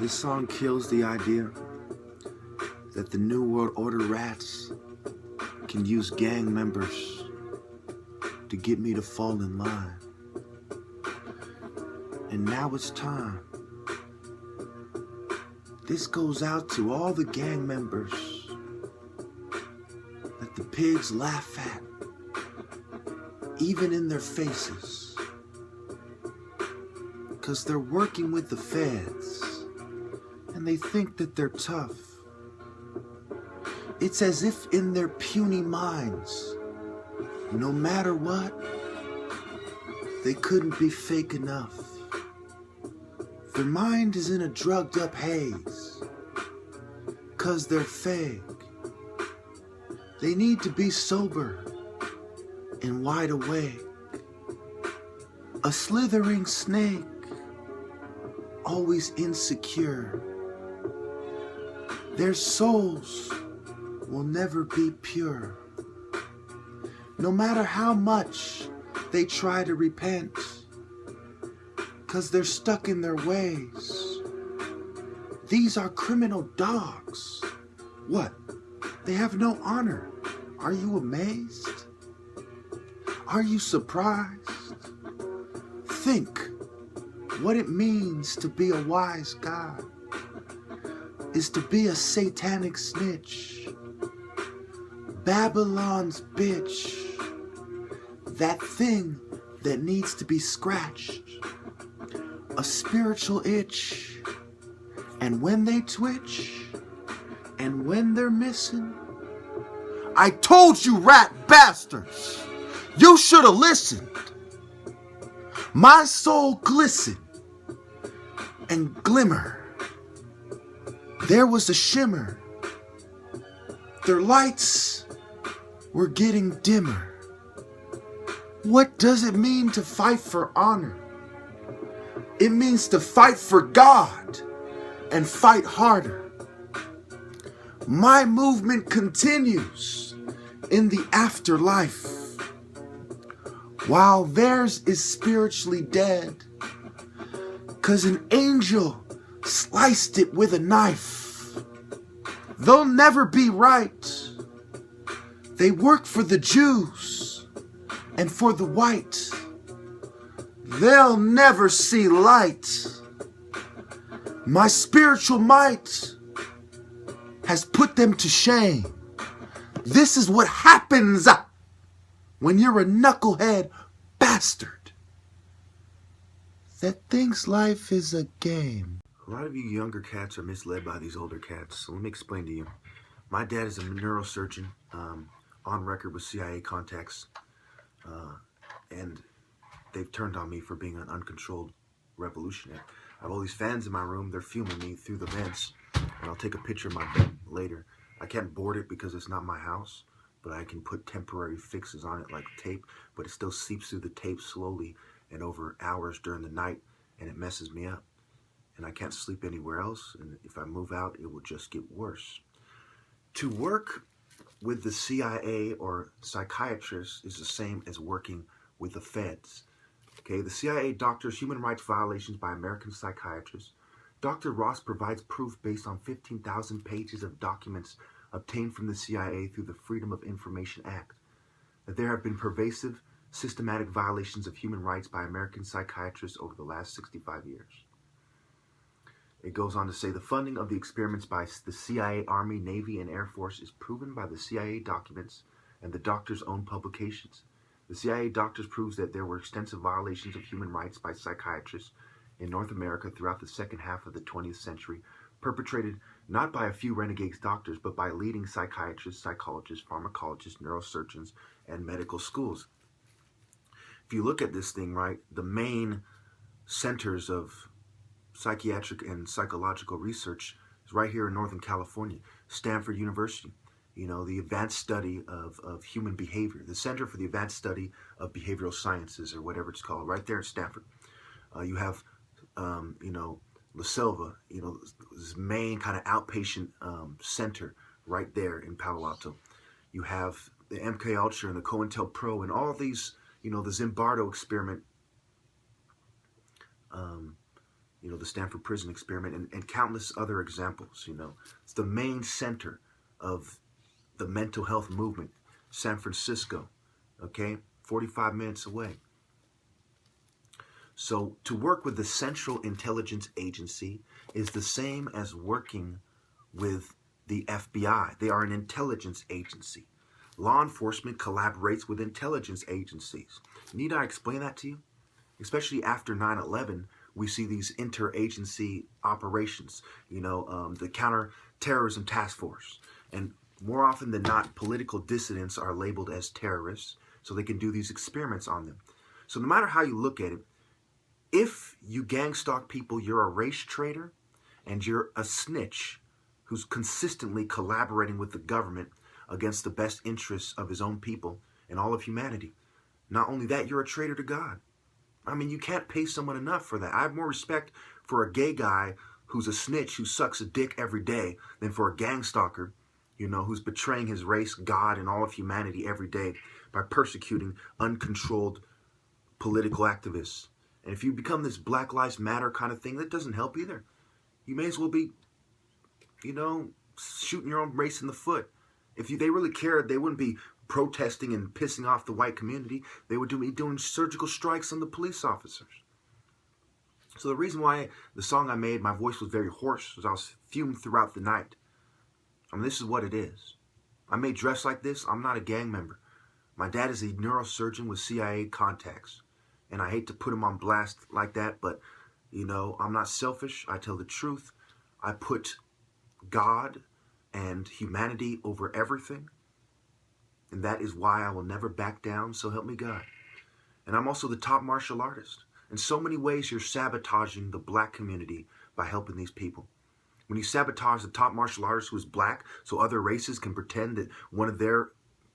This song kills the idea that the New World Order rats can use gang members to get me to fall in line. And now it's time. This goes out to all the gang members that the pigs laugh at, even in their faces, because they're working with the feds and they think that they're tough. It's as if in their puny minds, no matter what, they couldn't be fake enough. Their mind is in a drugged up haze, 'cause they're fake. They need to be sober and wide awake. A slithering snake, always insecure. Their souls will never be pure. No matter how much they try to repent, 'cause they're stuck in their ways. These are criminal dogs. What? They have no honor. Are you amazed? Are you surprised? Think what it means to be a wise guy is to be a satanic snitch. Babylon's bitch. That thing that needs to be scratched. A spiritual itch. And when they twitch, and when they're missing, I told you, rat bastards, you should have listened. My soul glistened and glimmer. There was a shimmer. Their lights were getting dimmer. What does it mean to fight for honor? It means to fight for God and fight harder. My movement continues in the afterlife, while theirs is spiritually dead, 'cause an angel sliced it with a knife. They'll never be right. They work for the Jews and for the white. They'll never see light. My spiritual might has put them to shame. This is what happens when you're a knucklehead bastard that thinks life is a game. A lot of you younger cats are misled by these older cats, so let me explain to you. My dad is a neurosurgeon, on record with CIA contacts, and they've turned on me for being an uncontrolled revolutionary. I have all these fans in my room. They're fuming me through the vents, and I'll take a picture of my bed later. I can't board it because it's not my house, but I can put temporary fixes on it like tape, but it still seeps through the tape slowly and over hours during the night, and it messes me up. And I can't sleep anywhere else, and if I move out, it will just get worse. To work with the CIA or psychiatrists is the same as working with the feds. Okay, the CIA doctors human rights violations by American psychiatrists. Dr. Ross provides proof based on 15,000 pages of documents obtained from the CIA through the Freedom of Information Act that there have been pervasive, systematic violations of human rights by American psychiatrists over the last 65 years. It goes on to say the funding of the experiments by the CIA, Army, Navy, and Air Force is proven by the CIA documents and the doctors' own publications. The CIA doctors proves that there were extensive violations of human rights by psychiatrists in North America throughout the second half of the 20th century, perpetrated not by a few renegade doctors, but by leading psychiatrists, psychologists, pharmacologists, neurosurgeons, and medical schools. If you look at this thing, right, the main centers of psychiatric and psychological research is right here in Northern California, Stanford University. You know, the advanced study of human behavior, the Center for the Advanced Study of Behavioral Sciences, or whatever it's called, right there at Stanford. You have, La Selva, this main kind of outpatient center right there in Palo Alto. You have the MK Ultra and the COINTELPRO and all these, the Zimbardo experiment, you know, the Stanford Prison Experiment, and countless other examples, you know. It's the main center of the mental health movement, San Francisco, okay, 45 minutes away. So to work with the Central Intelligence Agency is the same as working with the FBI. They are an intelligence agency. Law enforcement collaborates with intelligence agencies. Need I explain that to you? Especially after 9/11, we see these interagency operations, you know, the Counterterrorism Task Force. And more often than not, political dissidents are labeled as terrorists, so they can do these experiments on them. So no matter how you look at it, if you gang stalk people, you're a race traitor and you're a snitch who's consistently collaborating with the government against the best interests of his own people and all of humanity. Not only that, you're a traitor to God. I mean, you can't pay someone enough for that. I have more respect for a gay guy who's a snitch who sucks a dick every day than for a gang stalker, you know, who's betraying his race, God, and all of humanity every day by persecuting uncontrolled political activists. And if you become this Black Lives Matter kind of thing, that doesn't help either. You may as well be, you know, shooting your own race in the foot. If they really cared, they wouldn't be protesting and pissing off the white community. They would be doing surgical strikes on the police officers. So the reason why the song I made, my voice was very hoarse, was I was fumed throughout the night. I mean, this is what it is. I may dress like this. I'm not a gang member. My dad is a neurosurgeon with CIA contacts. And I hate to put him on blast like that, but, you know, I'm not selfish. I tell the truth. I put God and humanity over everything. And that is why I will never back down, so help me God. And I'm also the top martial artist. In so many ways, you're sabotaging the black community by helping these people. When you sabotage the top martial artist who is black, so other races can pretend that one of their,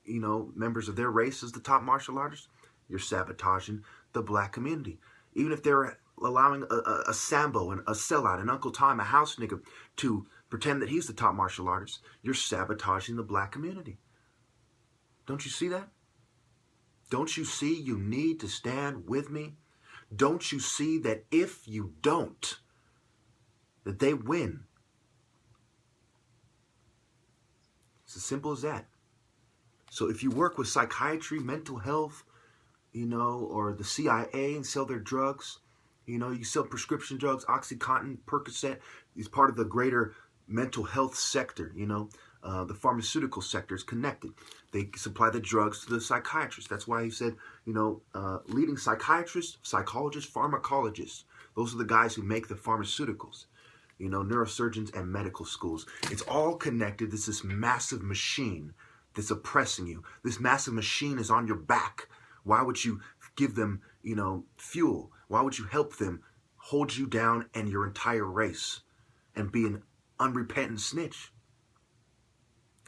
you know, members of their race is the top martial artist, you're sabotaging the black community. Even if they're allowing a Sambo and a sellout, an Uncle Tom, a house nigga, to pretend that he's the top martial artist, you're sabotaging the black community. Don't you see that? Don't you see you need to stand with me? Don't you see that if you don't, that they win? It's as simple as that. So if you work with psychiatry, mental health, you know, or the CIA and sell their drugs, you know, you sell prescription drugs, OxyContin, Percocet, is part of the greater mental health sector, you know. The pharmaceutical sector is connected. They supply the drugs to the psychiatrists. That's why he said, you know, leading psychiatrists, psychologists, pharmacologists. Those are the guys who make the pharmaceuticals. You know, neurosurgeons and medical schools. It's all connected. It's this massive machine that's oppressing you. This massive machine is on your back. Why would you give them, you know, fuel? Why would you help them hold you down and your entire race and be an unrepentant snitch?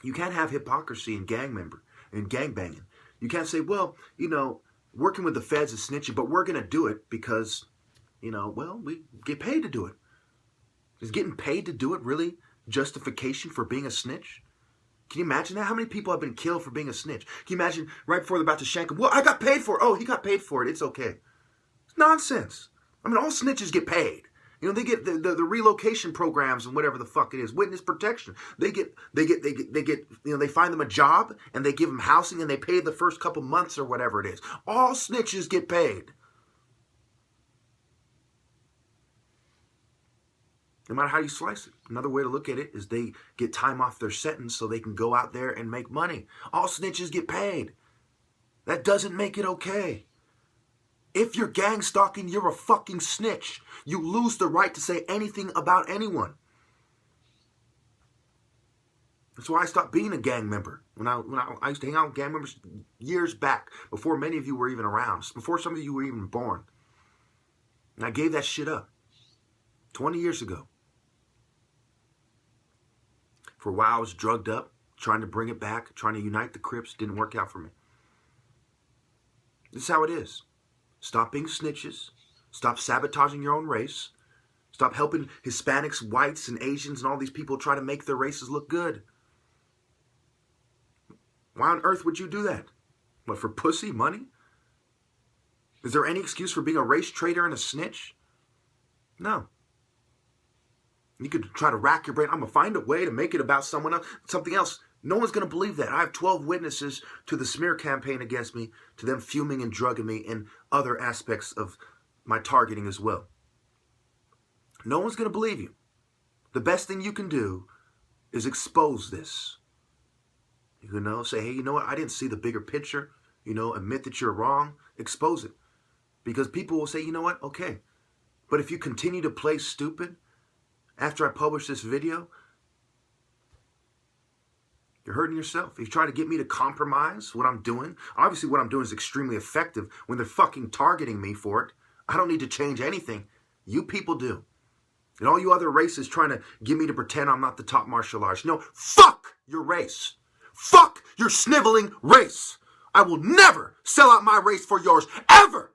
You can't have hypocrisy in gang banging. You can't say, well, you know, working with the feds is snitching, but we're going to do it because, you know, well, we get paid to do it. Is getting paid to do it really justification for being a snitch? Can you imagine that? How many people have been killed for being a snitch? Can you imagine right before they're about to shank him? Well, I got paid for it. Oh, he got paid for it. It's okay. It's nonsense. I mean, all snitches get paid. You know, they get the relocation programs and whatever the fuck it is, witness protection. They get, you know, they find them a job and they give them housing and they pay the first couple months or whatever it is. All snitches get paid. No matter how you slice it. Another way to look at it is they get time off their sentence so they can go out there and make money. All snitches get paid. That doesn't make it okay. If you're gang stalking, you're a fucking snitch. You lose the right to say anything about anyone. That's why I stopped being a gang member. When I used to hang out with gang members years back, before many of you were even around, before some of you were even born. And I gave that shit up 20 years ago. For a while I was drugged up, trying to bring it back, trying to unite the Crips. Didn't work out for me. This is how it is. Stop being snitches. Stop sabotaging your own race. Stop helping Hispanics, whites, and Asians and all these people try to make their races look good. Why on earth would you do that? What, for pussy, money? Is there any excuse for being a race traitor and a snitch? No. You could try to rack your brain. I'm going to find a way to make it about someone else, something else. No one's going to believe that. I have 12 witnesses to the smear campaign against me, to them fuming and drugging me, and other aspects of my targeting as well. No one's going to believe you. The best thing you can do is expose this. You know, say, hey, you know what? I didn't see the bigger picture. You know, admit that you're wrong. Expose it. Because people will say, you know what? Okay. But if you continue to play stupid after I publish this video, you're hurting yourself. If you try to get me to compromise what I'm doing, obviously what I'm doing is extremely effective when they're fucking targeting me for it. I don't need to change anything. You people do. And all you other races trying to get me to pretend I'm not the top martial artist. No, fuck your race. Fuck your sniveling race. I will never sell out my race for yours, ever.